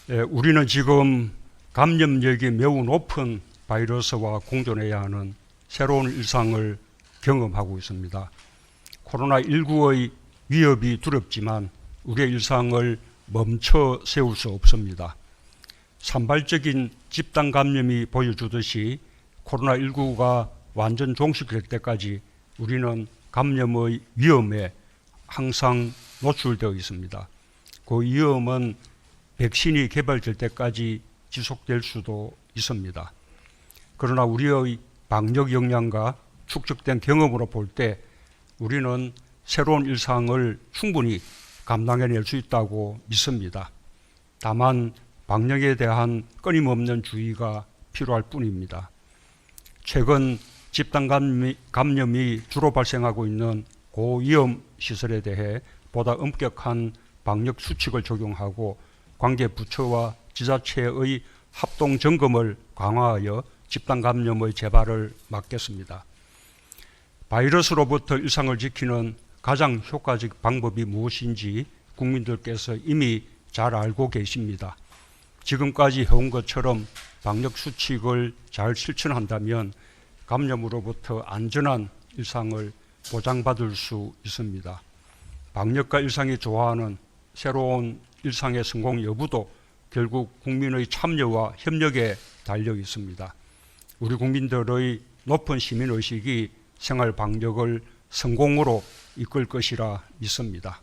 우리는 지금 감염력이 매우 높은 바이러스와 공존해야 하는 새로운 일상을 경험하고 있습니다. 코로나19의 위협이 두렵지만 우리의 일상을 멈춰 세울 수 없습니다. 산발적인 집단 감염이 보여주듯이 코로나19가 완전 종식될 때까지 우리는 감염의 위험에 항상 노출되어 있습니다. 그 위험은 백신이 개발될 때까지 지속될 수도 있습니다. 그러나 우리의 방역 역량과 축적된 경험으로 볼 때 우리는 새로운 일상을 충분히 감당해낼 수 있다고 믿습니다. 다만 방역에 대한 끊임없는 주의가 필요할 뿐입니다. 최근 집단 감염이 주로 발생하고 있는 고위험 시설에 대해 보다 엄격한 방역 수칙을 적용하고 관계 부처와 지자체의 합동 점검을 강화하여 집단 감염의 재발을 막겠습니다. 바이러스로부터 일상을 지키는 가장 효과적 방법이 무엇인지 국민들께서 이미 잘 알고 계십니다. 지금까지 해온 것처럼 방역 수칙을 잘 실천한다면 감염으로부터 안전한 일상을 보장받을 수 있습니다. 방역과 일상이 좋아하는 새로운 일상의 성공 여부도 결국 국민의 참여와 협력에 달려 있습니다. 우리 국민들의 높은 시민의식이 생활 방역을 성공으로 이끌 것이라 믿습니다.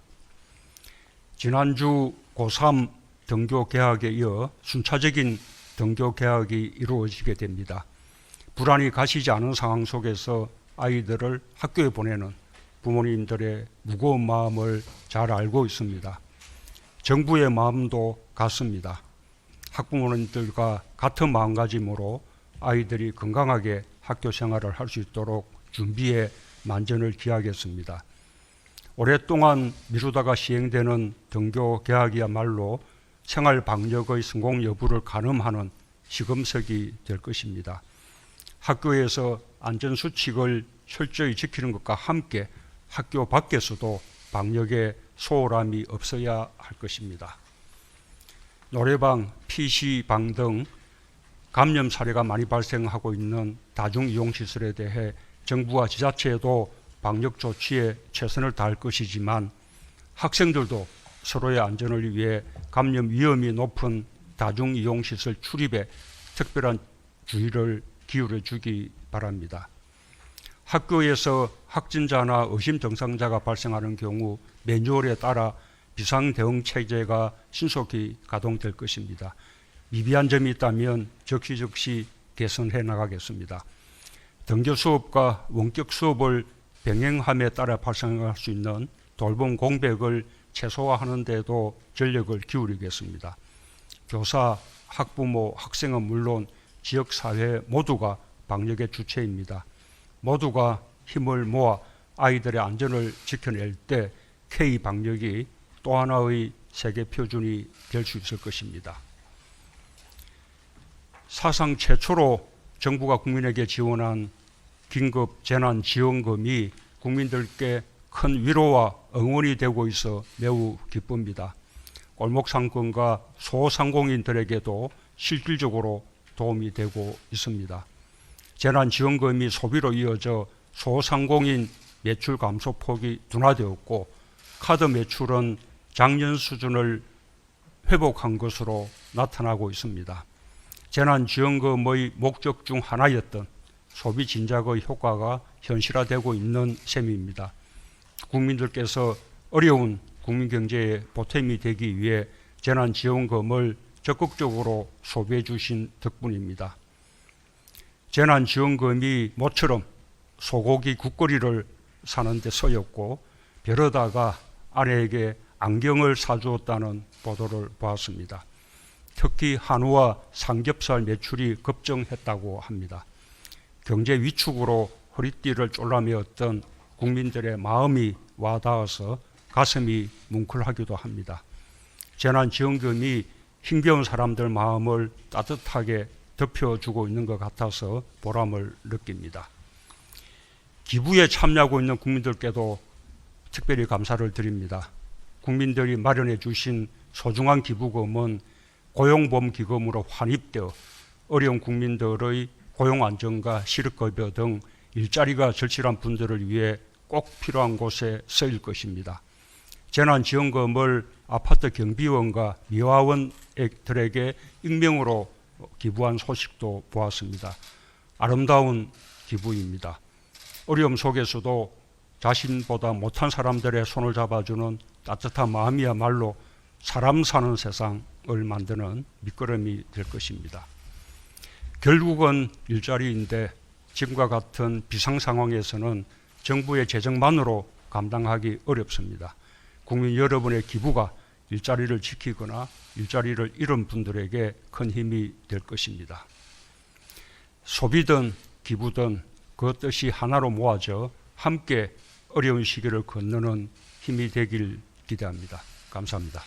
지난주 고3 등교 개학에 이어 순차적인 등교 개학이 이루어지게 됩니다. 불안이 가시지 않은 상황 속에서 아이들을 학교에 보내는 부모님들의 무거운 마음을 잘 알고 있습니다. 정부의 마음도 같습니다. 학부모님들과 같은 마음가짐으로 아이들이 건강하게 학교 생활을 할 수 있도록 준비에 만전을 기하겠습니다. 오랫동안 미루다가 시행되는 등교 개학이야말로 생활 방역의 성공 여부를 가늠하는 시금석이 될 것입니다. 학교에서 안전수칙을 철저히 지키는 것과 함께 학교 밖에서도 방역에 소홀함이 없어야 할 것입니다. 노래방, PC방 등 감염 사례가 많이 발생하고 있는 다중이용시설에 대해 정부와 지자체도 방역 조치에 최선을 다할 것이지만 학생들도 서로의 안전을 위해 감염 위험이 높은 다중이용시설 출입에 특별한 주의를 기울여 주기 바랍니다. 학교에서 확진자나 의심 증상자가 발생하는 경우 매뉴얼에 따라 비상대응체제가 신속히 가동될 것입니다. 미비한 점이 있다면 적시적시 개선해 나가겠습니다. 등교 수업과 원격 수업을 병행함에 따라 발생할 수 있는 돌봄 공백을 최소화하는 데도 전력을 기울이겠습니다. 교사, 학부모, 학생은 물론 지역사회 모두가 방역의 주체입니다. 모두가 힘을 모아 아이들의 안전을 지켜낼 때 K방역이 또 하나의 세계 표준이 될 수 있을 것입니다. 사상 최초로 정부가 국민에게 지원한 긴급 재난지원금이 국민들께 큰 위로와 응원이 되고 있어 매우 기쁩니다. 골목상권과 소상공인들에게도 실질적으로 도움이 되고 있습니다. 재난지원금이 소비로 이어져 소상공인 매출 감소폭이 둔화되었고 카드 매출은 작년 수준을 회복한 것으로 나타나고 있습니다. 재난지원금의 목적 중 하나였던 소비 진작의 효과가 현실화되고 있는 셈입니다. 국민들께서 어려운 국민경제에 보탬이 되기 위해 재난지원금을 적극적으로 소비해 주신 덕분입니다. 재난지원금이 모처럼 소고기 국거리를 사는 데 쓰였고 벼르다가 아내에게 안경을 사주었다는 보도를 보았습니다. 특히 한우와 삼겹살 매출이 급증했다고 합니다. 경제 위축으로 허리띠를 졸라매었던 국민들의 마음이 와닿아서 가슴이 뭉클하기도 합니다. 재난지원금이 힘겨운 사람들 마음을 따뜻하게 덮여주고 있는 것 같아서 보람을 느낍니다. 기부에 참여하고 있는 국민들께도 특별히 감사를 드립니다. 국민들이 마련해 주신 소중한 기부금은 고용보험기금으로 환입되어 어려운 국민들의 고용안정과 실업급여 등 일자리가 절실한 분들을 위해 꼭 필요한 곳에 쓰일 것입니다. 재난지원금을 아파트 경비원과 미화원들에게 익명으로 기부한 소식도 보았습니다. 아름다운 기부입니다. 어려움 속에서도 자신보다 못한 사람들의 손을 잡아주는 따뜻한 마음이야말로 사람 사는 세상을 만드는 밑거름이 될 것입니다. 결국은 일자리인데 지금과 같은 비상 상황에서는 정부의 재정만으로 감당하기 어렵습니다. 국민 여러분의 기부가 일자리를 지키거나 일자리를 잃은 분들에게 큰 힘이 될 것입니다. 소비든 기부든 그 뜻이 하나로 모아져 함께 어려운 시기를 건너는 힘이 되길 기대합니다. 감사합니다.